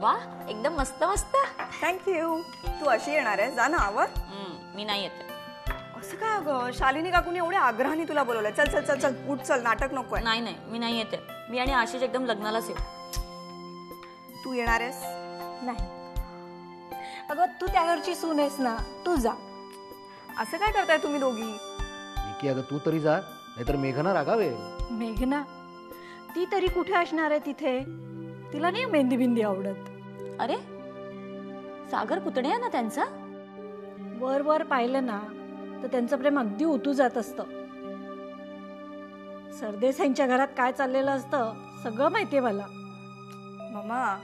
वा एकदम मस्त मस्त. थँक्यू. तू अशी येणार आहे? जा ना आवर. मी नाही येते. असं काय अगं, शालिनी काकूने एवढ्या आग्रहाने तुला बोलवलंय. चल चल चल चल उठ, चल, नाटक नकोय. नाही नाही मी नाही येते. मी आणि आशिष एकदम लग्नालाच येऊ. तू येणार आहेस? नाही अगं, तू त्या घरची सून आहेस ना, तू जा. असं काय करताय तुम्ही दोघी? निकी अगं तू तरी जा, नाहीतर मेघना रागावे. मेघना ती तरी कुठे असणार आहे तिथे? तिला नाही मेहंदी बिंदी आवडत. अरे सागर पुतणे आहे ना त्यांचा. वर वर पाहिलं ना तर त्यांचं प्रेम अगदी उतू जात असतं. सरदेसाईंच्या घरात काय चाललेलं असतं सगळं माहितीये मला. मम्मा,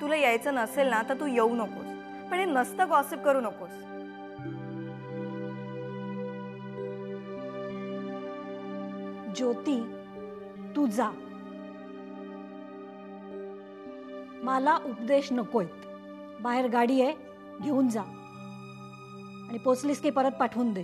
तुला यायचं नसेल ना तर तू येऊ नकोस, पण हे नसतं गॉसिप करू नकोस. ज्योती तू जा. मला उपदेश नकोयत. बाहेर गाडी आहे, घेऊन जा आणि पोचलीस की परत पाठवून दे.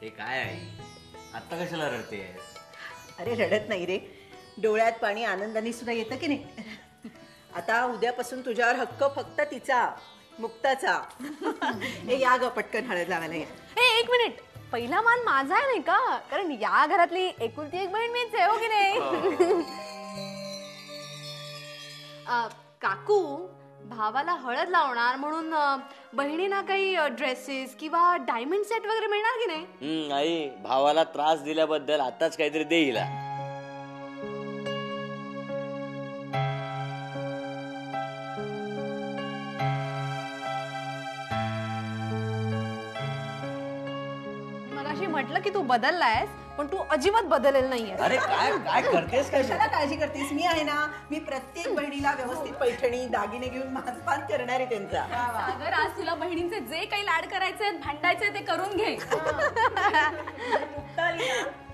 ते काय आहे आता कशाला रडतेस? अरे रडत नाही रे, डोळ्यात पाणी आनंदाने सुद्धा येतं की नाही. आता उद्यापासून तुझ्यावर हक्क फक्त तिचा, मुक्ताचा. हे या ग पटकन हळद लावायला या. एक मिनिट, पहिला मान माझा आहे नाही का? कारण या घरातली एकुलती एक बहीण मीच आहे, हो की नाही? काकू भावाला हळद लावणार म्हणून बहिणींना काही ड्रेसेस किंवा डायमंड सेट वगैरे मिळणार की नाही? आई भावाला त्रास दिल्याबद्दल आताच काहीतरी दे हिला. मगाशी म्हटलं की तू बदललायस, पण तू अजिबात बदललेला नाहीये. अरे काय काय करतेस? कशाला काळजी करतेस? मी आहे ना. मी प्रत्येक बहिणीला व्यवस्थित पैठणी दागिने घेऊन मानपान करणार आहे त्यांचा. सागर, आज तुला बहिणींचे जे काही लाड करायचे भांडायचे ते करून घे.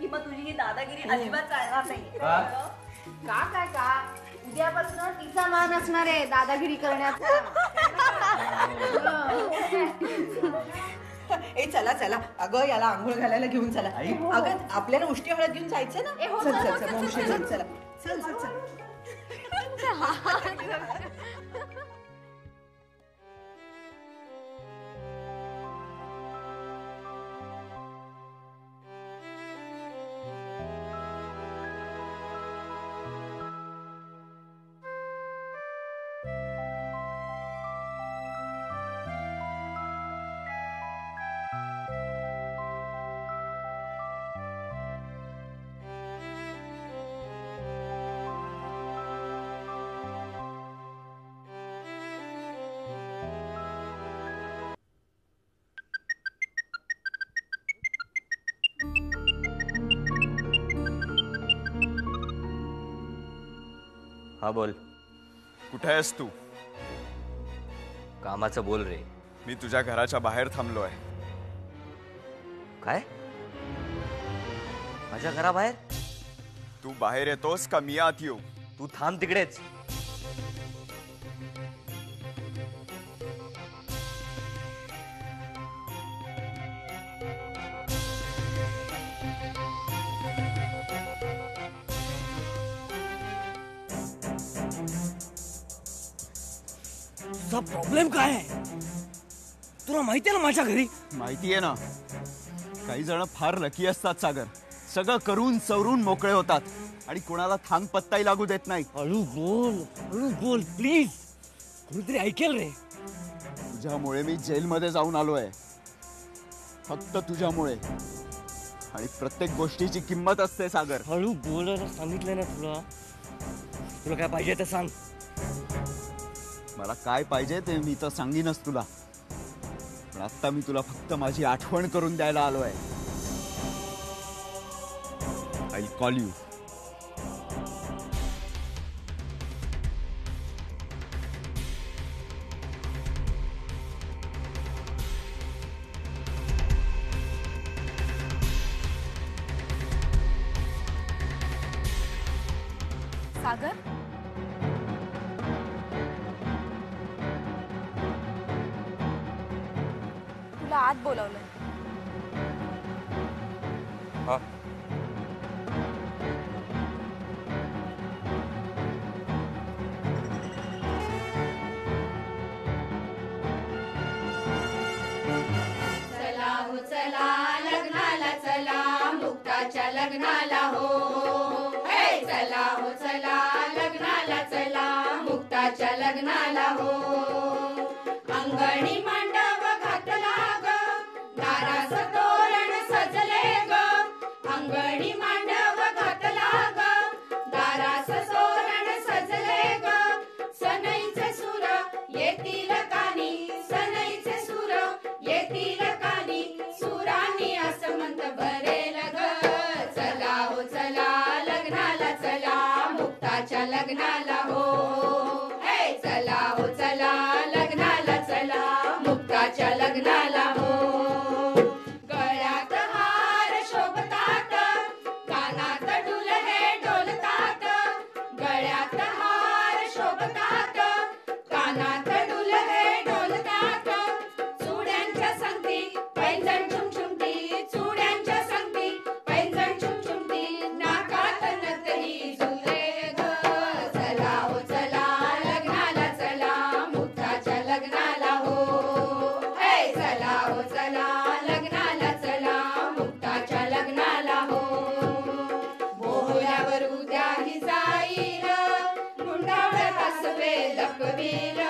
की मग तुझी ही दादागिरी अजिबात चालणार नाही. का काय का उद्यापासून तिचा मान असणार आहे दादागिरी करण्याचा. ए चला चला, अगं याला आंघोळ घालायला घेऊन चला. अगं आपल्याला उष्टी हळद घेऊन जायचं ना. चल चल चल उष्टी हळद चला. चल चल चल. हा बोल. कुठे आहेस तू? कामाचं बोल रे. मी तुझ्या घराच्या बाहेर थांबलोय. काय? माझ्या घराबाहेर? तू बाहेर येतोस का मी आत येऊ? तू थांब तिकडेच. तुझा प्रॉब्लेम काय आहे? तुला माहिती आहे ना माझ्या घरी माहितीये ना, काही जण फार लकी असतात सागर. सगळं करून सवरून मोकळे होतात आणि कोणाला थांग पत्ताही लागू देत नाही. हळू बोल प्लीज, कोणीतरी ऐकेल रे. तुझ्यामुळे मी जेलमध्ये जाऊन आलोय, फक्त तुझ्यामुळे. आणि प्रत्येक गोष्टीची किंमत असते सागर. हळू बोलायला सांगितलंय ना तुला. तुला काय पाहिजे ते सांग. मला काय पाहिजे ते मी तर सांगीनच तुला, पण आता मी तुला फक्त माझी आठवण करून द्यायला आलोय. I call you. सागर, तुला आत बोलावलंय. चला हो चला लग्नाला चला, मुक्ताच्या लग्नाला हो. हे चला हो चला लग्नाला चला, मुक्ताच्या लग्नाला हो. अंगणी मांडव घातला ग, दारास तोरण सजले ग. अंगणी मांडव घातला ग, दारास तोरण सजले ग. सनईचे सूर येतील कानी, सनईचे सूर येतील कानी, सुरानी आसमंत भरेल ग. चला हो चला लग्नाला चला, मुक्ताच्या लग्नाला हो. हे चला हो चला लग्नाला चला, मुक्ताच्या लग्नाला हो. गळ्यात हार शोभतात, कानात डुलहे डोलतात. गळ्यात हार शोभतात, कानात डुलहे डोलतात. चुड्यांच्या संगती पैंजण छुमछुमती, चुड्यांच्या संगती पैंजण छुमछुमती, नाकात नथही झुले ग. चला हो चला लग्नाला चला, मुक्ताच्या लग्नाला हो. हे चला हो चला लग्नाला चला, मुक्ताच्या लग्नाला हो. बोहल्यावर उद्याही जाईल, मुंडावळ्यात हसवे लपवील.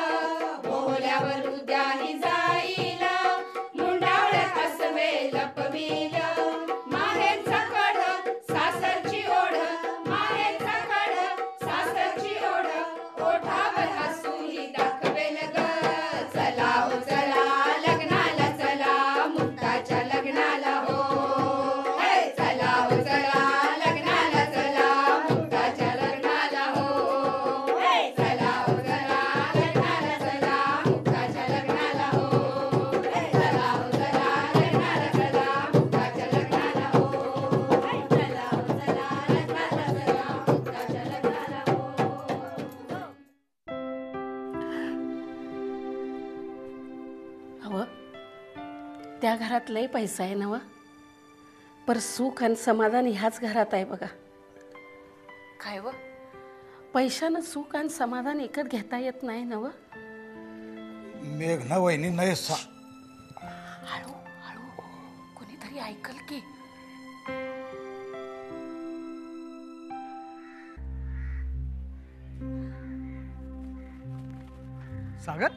बोहल्यावर उद्याही जाईल, मुंडावळ्यात हसवे लपवील. माहेरचा कड सासरची ओढ, माहेरचा कड सासरची ओढ, ओठावर हसूही दाखवेल ग. चला हो चला लग्नाला चला, मुक्ताच्या लग्नाला हो. हे चला हो चला लग्नाला चला, मुक्ताच्या लग्नाला हो. हे चला हो चला लग्नाला चला, मुक्ताच्या लग्नाला हो. हे चला हो चला लग्नाला चला, मुक्ताच्या लग्नाला हो. हे चला हो चला लग्नाला चला, मुक्ताच्या लग्नाला हो. अव त्या घरात लय पैसा आहे नव, पर सुख आणि समाधान ह्याच घरात आहे बघा. काय व पैशानं सुख आणि समाधान एकत घेता येत नाही नव. मेघना वहिनी नाही हळू हळू, कोणीतरी ऐकल की. सागर,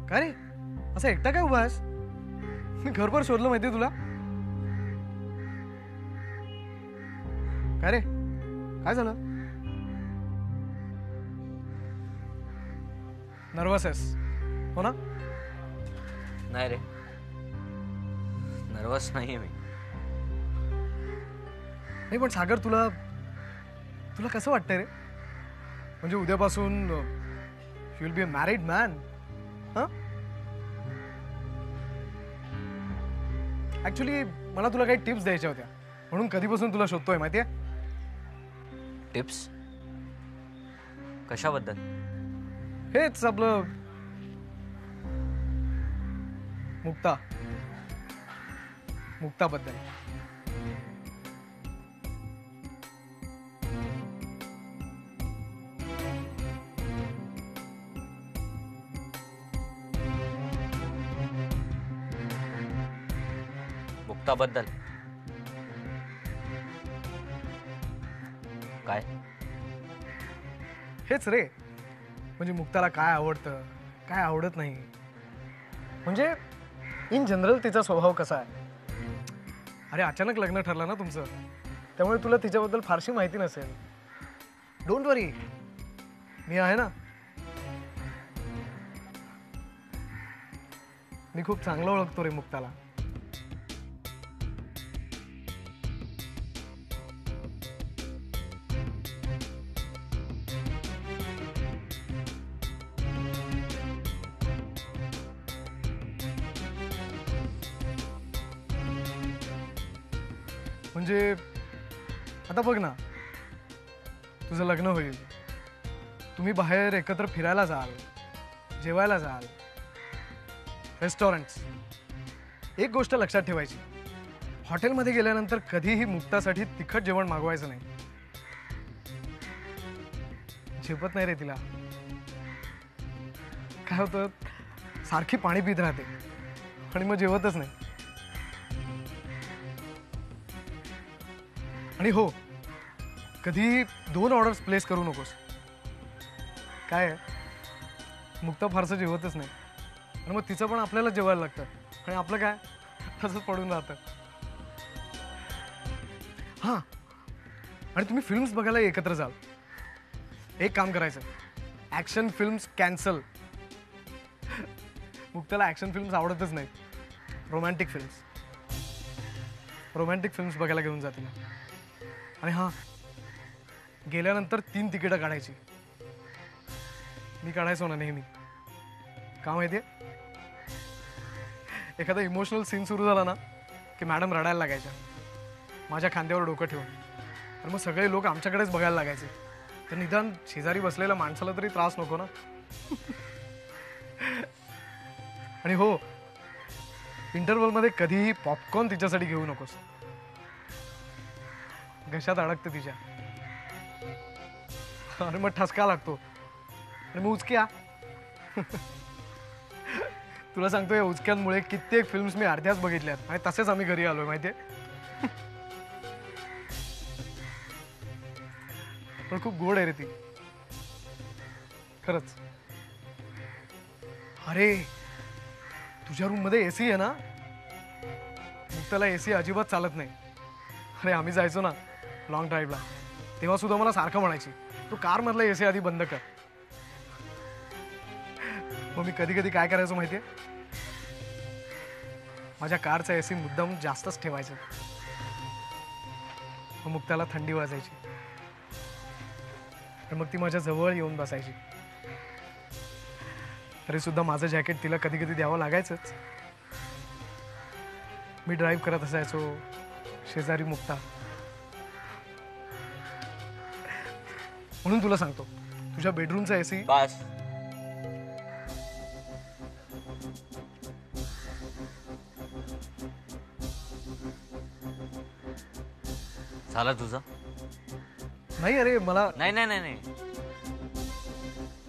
काय रे असं एकटा काय उभा आहेस? मी घरभर शोधलं माहिती तुला. काय रे, काय झालं? नर्वस आहेस हो ना? नाही रे, नर्वस नाहीये मी. नाही पण सागर, तुला तुला कसं वाटतंय रे? म्हणजे उद्यापासून you will be a married man. Actually मला तुला काही टिप्स द्यायच्या होत्या, म्हणून कधीपासून तुला शोधतोय माहितीये. टिप्स कशाबद्दल? हेच आपलं मुक्ताबद्दल. मुक्ताबद्दल काय? हेच रे, म्हणजे मुक्ताला काय आवडतं काय आवडत नाही, म्हणजे इन जनरल तिचा स्वभाव कसा आहे. अरे अचानक लग्न ठरलं ना तुमचं, त्यामुळे तुला तिच्याबद्दल फारशी माहिती नसेल. डोंट वरी, मी आहे ना. मी खूप चांगलं ओळखतो रे मुक्ताला. म्हणजे आता बघ ना, तुझं लग्न होईल, तुम्ही बाहेर एकत्र फिरायला जाल, जेवायला जाल, रेस्टॉरंट्स. एक गोष्ट लक्षात ठेवायची, हॉटेलमध्ये गेल्यानंतर कधीही मुक्तासाठी तिखट जेवण मागवायचं नाही. झेपत नाही रे तिला. काय होतं, सारखी पाणी पित राहते आणि मग जेवतच नाही. आणि हो, कधी 2 ऑर्डर्स प्लेस करू नकोस. काय आहे, मुक्ता फारसं जेवतच नाही आणि मग तिचं पण आपल्याला जेवायला लागतं आणि आपलं काय तसंच पडून राहतं. हां, आणि तुम्ही फिल्म्स बघायला एकत्र जाल. एक काम करायचं, ॲक्शन फिल्म्स कॅन्सल. मुक्ताला ॲक्शन फिल्म्स आवडतच नाही. रोमॅन्टिक फिल्म्स बघायला घेऊन जातील. आणि हां, गेल्यानंतर 3 तिकीटं काढायची. मी काढायचो ना नेहमी. का माहितीये, एखादा इमोशनल सीन सुरू झाला ना की मॅडम रडायला लागायच्या माझ्या खांद्यावर डोकं ठेवून. तर मग सगळे लोक आमच्याकडेच बघायला लागायचे. तर निदान शेजारी बसलेल्या माणसाला तरी त्रास नको ना. आणि हो, इंटरव्हलमध्ये कधीही पॉपकॉर्न तिच्यासाठी घेऊ नकोस. घशात अडकते तिच्या आणि मग ठसका लागतो आणि मग उचक्या. तुला सांगतो, या उचक्यांमुळे कित्येक फिल्म्स मी अर्ध्याच बघितल्यात आणि तसेच आम्ही घरी आलोय माहितीये. पण खूप गोड आहे रे ती, खरंच. अरे तुझ्या रूम मध्ये एसी आहे ना, मुक्ताला एसी अजिबात चालत नाही. अरे आम्ही जायचो ना लॉंग ड्राईव्हला, तेव्हा सुद्धा मला सारखं म्हणायची, तू कार मधला एसी आधी बंद कर. मग मी कधी कधी काय करायचो माहितीये, माझ्या कारचा एसी मुद्दाम जास्तच ठेवायचं. मग मुक्ताला थंडी वाजायची, तर मग ती माझ्या जवळ येऊन बसायची. तरी सुद्धा माझं जॅकेट तिला कधी कधी द्यावं लागायचंच. मी ड्राईव्ह करत असायचो, शेजारी मुक्ता. म्हणून तुला सांगतो, तुझ्या बेडरूमचा एसी बस. झालं तुझं? नाही. अरे मला नाही नाही नाही नाही,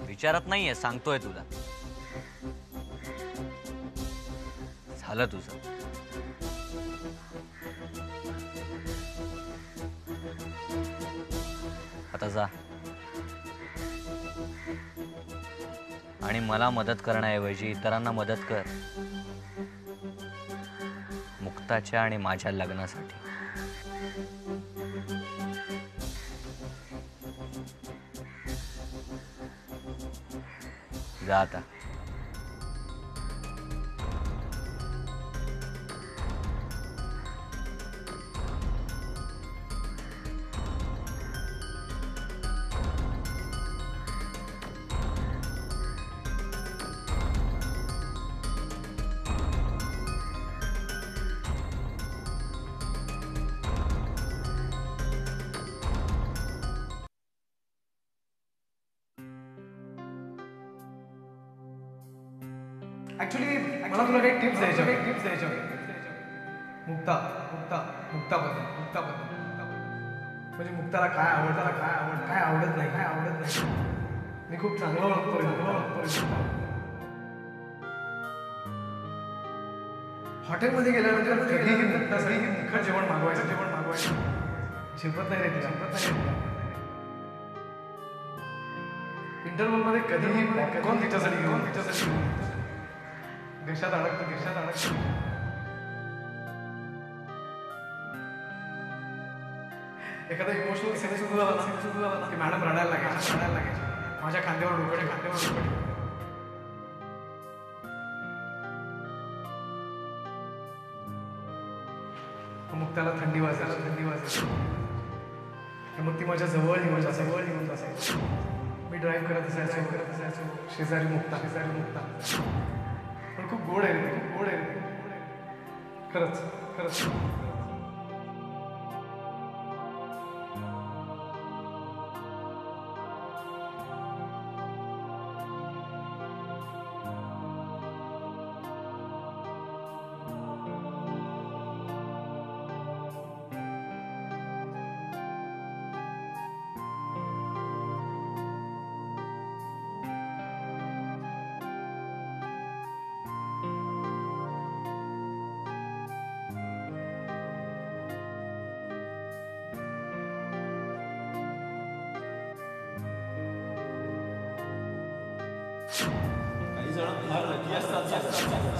विचारत नाहीये, सांगतोय तुला. झालं तुझं. आता जा आणि मला मदत करण्याऐवजी इतरांना मदत कर, मुक्ताच्या आणि माझ्या लग्नासाठी. जा आता. ऍक्च्युली मला तुला काही टिप्स द्यायच्या. मुक्ताबद्दल म्हणजे मुक्ताला काय आवडतं, काय आवडत नाही. मी खूप चांगलं ओळखतो. हॉटेलमध्ये गेल्यानंतर कधीही मुक्तासाठी तिखट जेवण मागवायचं झेपत नाही रे तिला. इंटरव्हल मध्ये कधीही पॉपकॉर्न तिच्यासाठी घेऊन देशात अडकतं. एखादा इमोशनल सीन सुरू झाला ना की मॅडम रडायला लागायची. माझ्या खांद्यावर डोकं. मग त्याला थंडी वाजायची. मग ती माझ्या जवळ निघून जायची. मी ड्राईव्ह करत असायचो. शेजारी मुक्ता. पण खूप गोड आहे रे. खरंच. काही जण फार लकी असतात,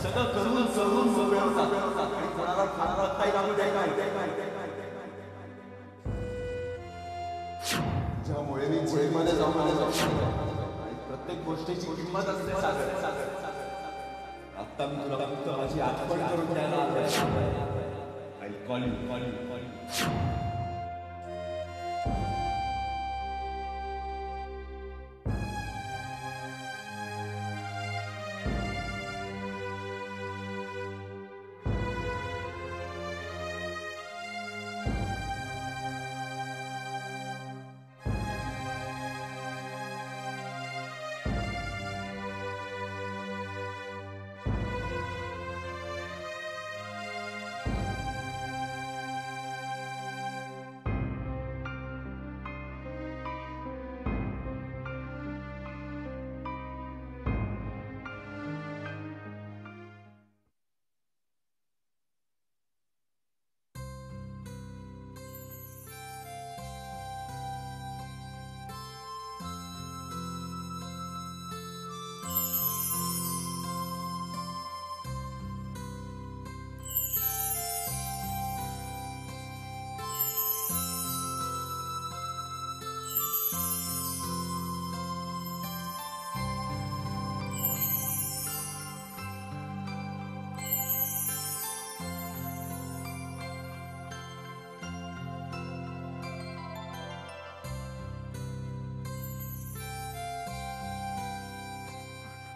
सगळं करून मोकळे होतात आणि कोणाला काही लागू द्यायला ज्यामुळे मी जेलमध्ये जाऊन आणि प्रत्येक गोष्टीची किंमत असते सागर. आता मी तुला फक्त माझी आठवण करून द्यायला आय कॉल यू.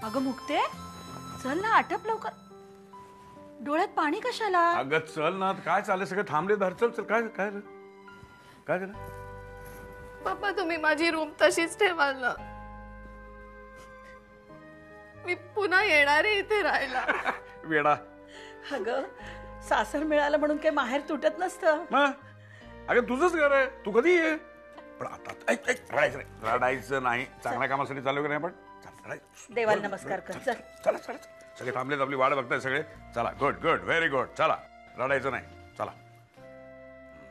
अगं मुक्ते, चल ना, आटप लवकर. डोळ्यात पाणी कशाला? अगं चल ना, काय चाललंय? सगळे थांबले. धर चल. काय झालं? पप्पा तुम्ही माझी रूम तशीच ठेवाल ना. मी पुन्हा येणार आहे इथे राहायला. वेडा. अगं सासर मिळालं म्हणून काही माहेर तुटत नसतं. अगं तुझंच घर आहे, तू कधी ये. पण आता रडायचं नाही. चांगल्या कामासाठी चालू की नाही. पण देवाला नमस्कार कर. चला. सगळे थांबलेत, आपली वाट बघताय सगळे. चला. Good very good. चला, रडायचं नाही. चला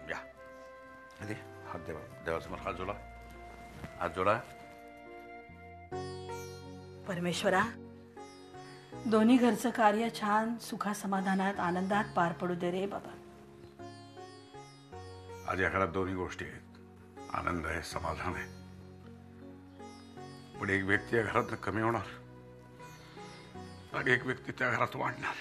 या. हात देवासमोर हात जोडा. परमेश्वरा, दोन्ही घरचं कार्य छान सुखा समाधानात आनंदात पार पडू दे रे बाबा. आज या घरात दोन्ही गोष्टी आहेत. आनंद आहे, समाधान आहे. पण एक व्यक्ती या घरात कमी होणार आणि एक व्यक्ती त्या घरात वाढणार.